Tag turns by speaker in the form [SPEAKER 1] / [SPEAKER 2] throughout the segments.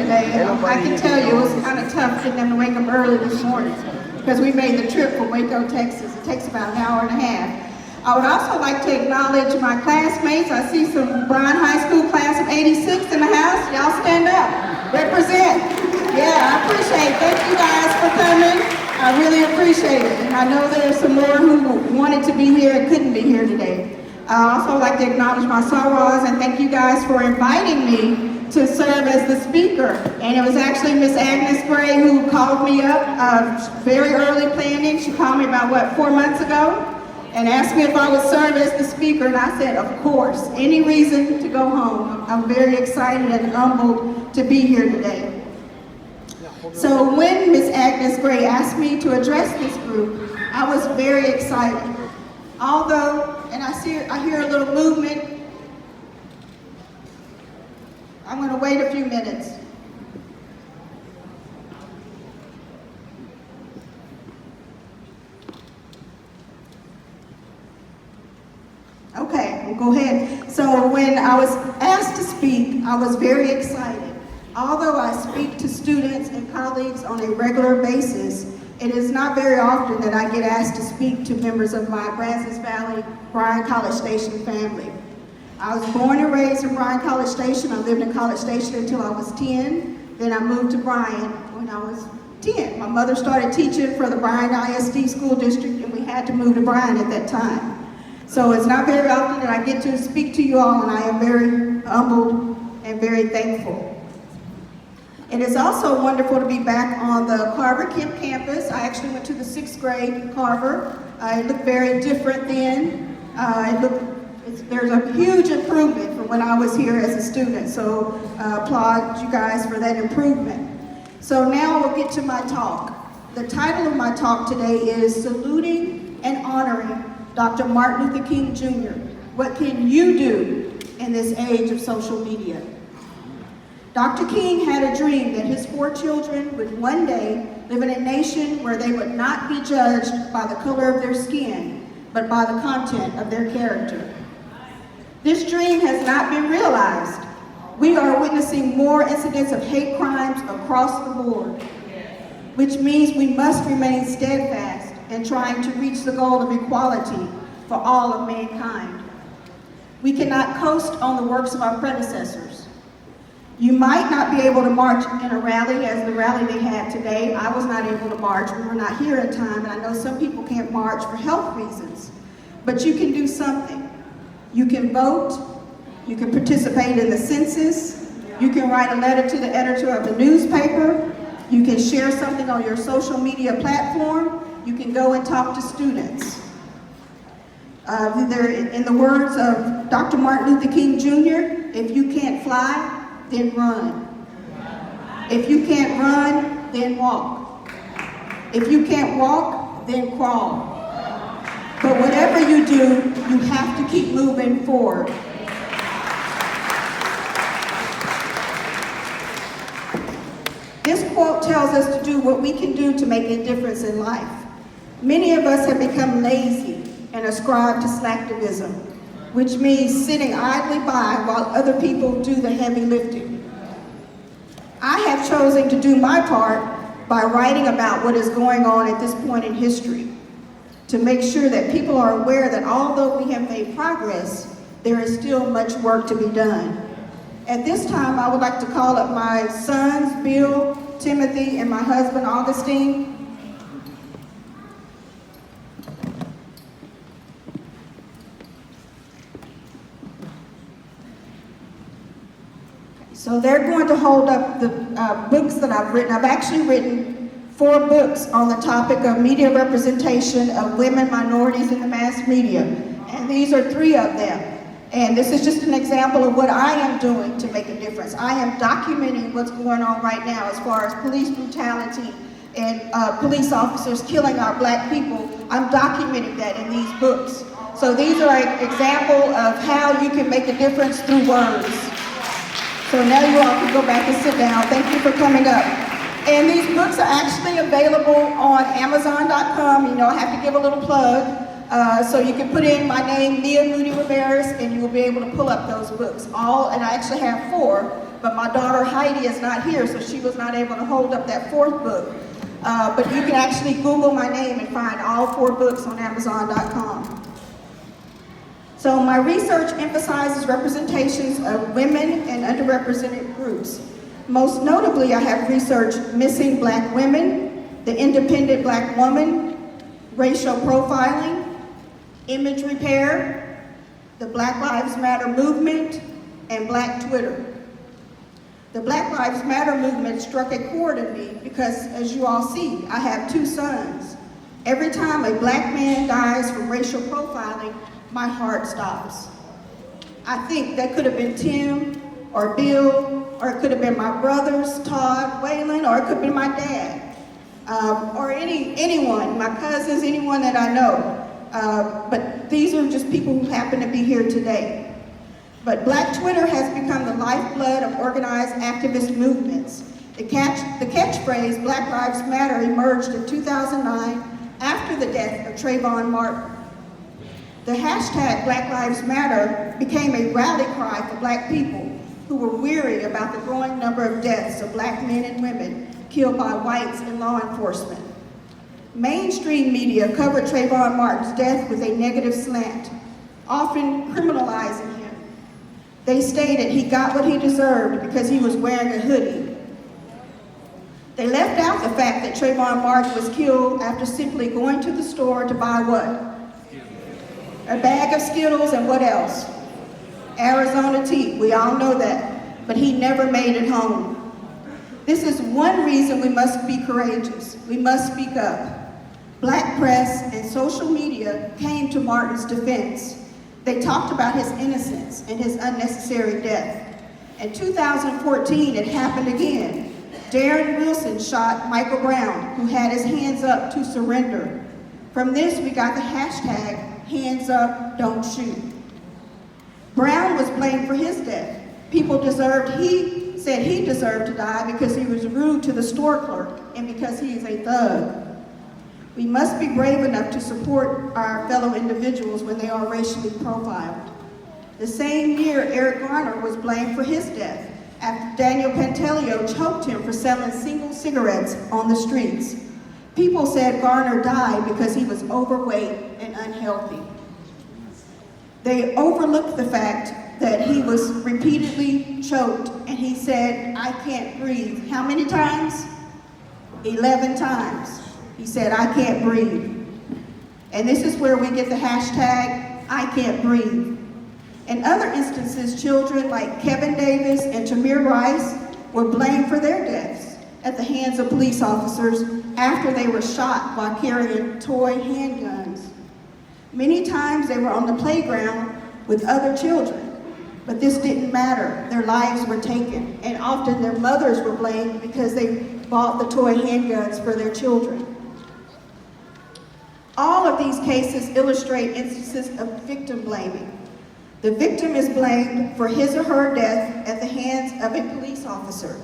[SPEAKER 1] today. I can tell you it was kind of tough getting them to wake up early this morning because we made the trip from Waco, Texas. It takes about an hour and a half. I would also like to acknowledge my classmates. I see some Bryan High School class of '86 in the house. Y'all stand up, represent. Yeah, I appreciate it. Thank you guys for coming. I really appreciate it. And I know there's some more who wanted to be here and couldn't be here today. I also like to acknowledge my sorors and thank you guys for inviting me to serve as the speaker. And it was actually Miss Agnes Gray who called me up very early planning. She called me about, 4 months ago and asked me if I would serve as the speaker. And I said, of course, any reason to go home. I'm very excited and humbled to be here today. So when Miss Agnes Gray asked me to address this group, I was very excited. Although, and I hear a little movement, I'm going to wait a few minutes. Okay, we'll go ahead. So when I was asked to speak, I was very excited. Although I speak to students and colleagues on a regular basis, it is not very often that I get asked to speak to members of my Brazos Valley Bryan College Station family. I was born and raised in Bryan College Station. I lived in College Station until I was 10. Then I moved to Bryan when I was 10. My mother started teaching for the Bryan ISD school district and we had to move to Bryan at that time. So it's not very often that I get to speak to you all and I am very humbled and very thankful. It is also wonderful to be back on the Carver Kemp campus. I actually went to the 6th grade in Carver. It looked very different then. There's a huge improvement from when I was here as a student, so applaud you guys for that improvement. So now we'll get to my talk. The title of my talk today is Saluting and Honoring Dr. Martin Luther King Jr. What can you do in this age of social media? Dr. King had a dream that his 4 children would one day live in a nation where they would not be judged by the color of their skin, but by the content of their character. This dream has not been realized. We are witnessing more incidents of hate crimes across the board, which means we must remain steadfast in trying to reach the goal of equality for all of mankind. We cannot coast on the works of our predecessors. You might not be able to march in a rally as the rally they had today. I was not able to march. We were not here in time, and I know some people can't march for health reasons. But you can do something. You can vote. You can participate in the census. You can write a letter to the editor of the newspaper. You can share something on your social media platform. You can go and talk to students. In the words of Dr. Martin Luther King Jr., if you can't fly, then run. If you can't run, then walk. If you can't walk, then crawl. But whatever you do, you have to keep moving forward. This quote tells us to do what we can do to make a difference in life. Many of us have become lazy and ascribe to slacktivism, which means sitting idly by while other people do the heavy lifting. I have chosen to do my part by writing about what is going on at this point in history, to make sure that people are aware that although we have made progress, there is still much work to be done. At this time, I would like to call up my sons, Bill, Timothy, and my husband, Augustine. So they're going to hold up the books that I've written. I've actually written 4 books on the topic of media representation of women, minorities in the mass media. And these are 3 of them. And this is just an example of what I am doing to make a difference. I am documenting what's going on right now as far as police brutality and police officers killing our black people. I'm documenting that in these books. So these are an example of how you can make a difference through words. So now you all can go back and sit down. Thank you for coming up. And these books are actually available on Amazon.com. You know, I have to give a little plug. So you can put in my name, Mia Moody Ramirez, and you will be able to pull up those books. And I actually have 4. but my daughter Heidi is not here, so she was not able to hold up that fourth book. But you can actually Google my name and find all 4 books on Amazon.com. So my research emphasizes representations of women and underrepresented groups. Most notably, I have researched missing Black women, the independent Black woman, racial profiling, image repair, the Black Lives Matter movement, and Black Twitter. The Black Lives Matter movement struck a chord in me because, as you all see, I have 2 sons. Every time a Black man dies from racial profiling, my heart stops. I think that could have been Tim or Bill, or it could have been my brothers, Todd, Waylon, or it could have been my dad, or anyone, my cousins, anyone that I know. But these are just people who happen to be here today. But Black Twitter has become the lifeblood of organized activist movements. The catchphrase Black Lives Matter emerged in 2009 after the death of Trayvon Martin. The hashtag Black Lives Matter became a rally cry for Black people who were weary about the growing number of deaths of Black men and women killed by whites in law enforcement. Mainstream media covered Trayvon Martin's death with a negative slant, often criminalizing him. They stated he got what he deserved because he was wearing a hoodie. They left out the fact that Trayvon Martin was killed after simply going to the store to buy what? A bag of Skittles and what else? Arizona tea, we all know that, but he never made it home. This is one reason we must be courageous. We must speak up. Black press and social media came to Martin's defense. They talked about his innocence and his unnecessary death. In 2014, it happened again. Darren Wilson shot Michael Brown, who had his hands up to surrender. From this, we got the hashtag, hands up, don't shoot. Brown was blamed for his death. He said he deserved to die because he was rude to the store clerk and because he is a thug. We must be brave enough to support our fellow individuals when they are racially profiled. The same year, Eric Garner was blamed for his death after Daniel Pantaleo choked him for selling single cigarettes on the streets. People said Garner died because he was overweight and unhealthy. They overlooked the fact that he was repeatedly choked and he said, "I can't breathe." How many times? 11 times. He said, "I can't breathe." And this is where we get the hashtag, I can't breathe. In other instances, children like Kevin Davis and Tamir Rice were blamed for their deaths at the hands of police officers after they were shot while carrying toy handguns. Many times they were on the playground with other children, but this didn't matter. Their lives were taken, and often their mothers were blamed because they bought the toy handguns for their children. All of these cases illustrate instances of victim blaming. The victim is blamed for his or her death at the hands of a police officer.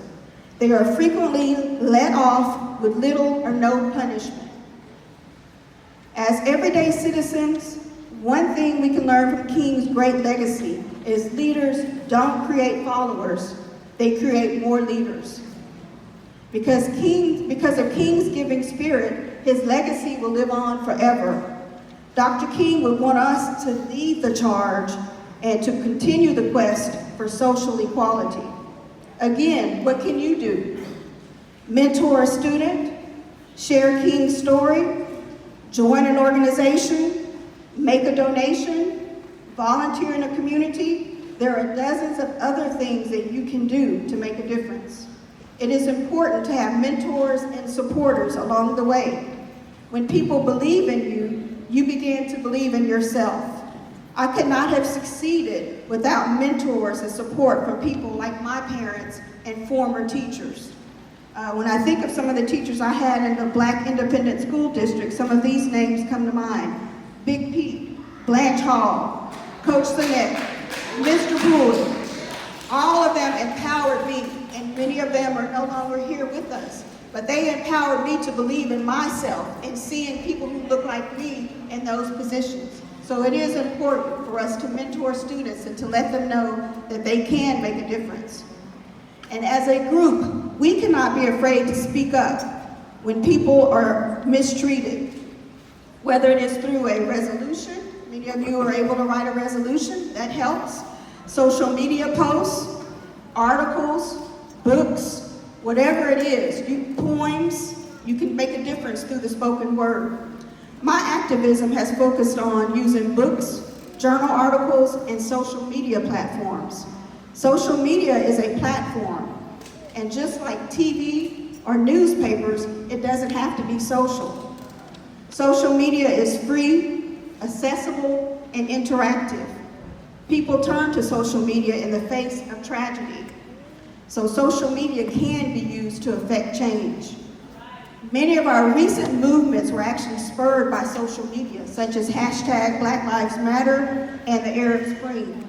[SPEAKER 1] They are frequently let off with little or no punishment. As everyday citizens, one thing we can learn from King's great legacy is leaders don't create followers, they create more leaders. Because of King's giving spirit, his legacy will live on forever. Dr. King would want us to lead the charge and to continue the quest for social equality. Again, what can you do? Mentor a student, share King's story, join an organization, make a donation, volunteer in a community. There are dozens of other things that you can do to make a difference. It is important to have mentors and supporters along the way. When people believe in you, you begin to believe in yourself. I could not have succeeded without mentors and support from people like my parents and former teachers. When I think of some of the teachers I had in the Black Independent School District, some of these names come to mind. Big Pete, Blanche Hall, Coach Sinek, Mr. Poole. All of them empowered me, and many of them are no longer here with us. But they empowered me to believe in myself and seeing people who look like me in those positions. So it is important for us to mentor students and to let them know that they can make a difference. And as a group, we cannot be afraid to speak up when people are mistreated, whether it is through a resolution. Many of you are able to write a resolution, that helps. Social media posts, articles, books, whatever it is, poems, you can make a difference through the spoken word. My activism has focused on using books, journal articles, and social media platforms. Social media is a platform, and just like TV or newspapers, it doesn't have to be social. Social media is free, accessible, and interactive. People turn to social media in the face of tragedy. So social media can be used to affect change. Many of our recent movements were actually spurred by social media, such as hashtag Black Lives Matter and the Arab Spring.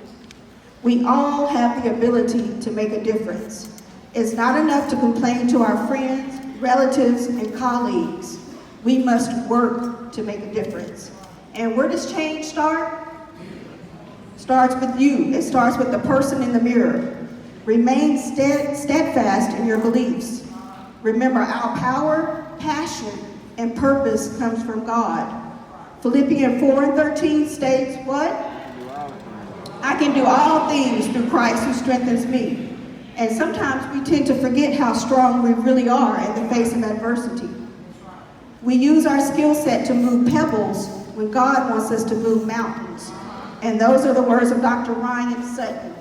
[SPEAKER 1] We all have the ability to make a difference. It's not enough to complain to our friends, relatives, and colleagues. We must work to make a difference. And where does change start? Starts with you. It starts with the person in the mirror. Remain steadfast in your beliefs. Remember, our power, passion, and purpose comes from God. Philippians 4:13 states what? I can do all things through Christ who strengthens me. And sometimes we tend to forget how strong we really are in the face of adversity. We use our skill set to move pebbles when God wants us to move mountains. And those are the words of Dr. Ryan Sutton.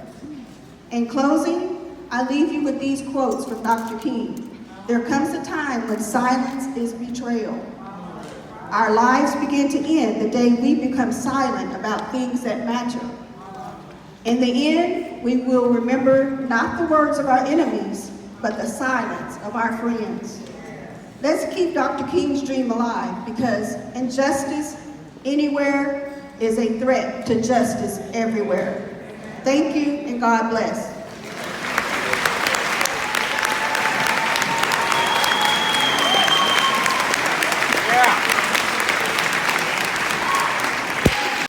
[SPEAKER 1] In closing, I leave you with these quotes from Dr. King. There comes a time when silence is betrayal. Our lives begin to end the day we become silent about things that matter. In the end, we will remember not the words of our enemies, but the silence of our friends. Let's keep Dr. King's dream alive, because injustice anywhere is a threat to justice everywhere. Thank you, and God bless.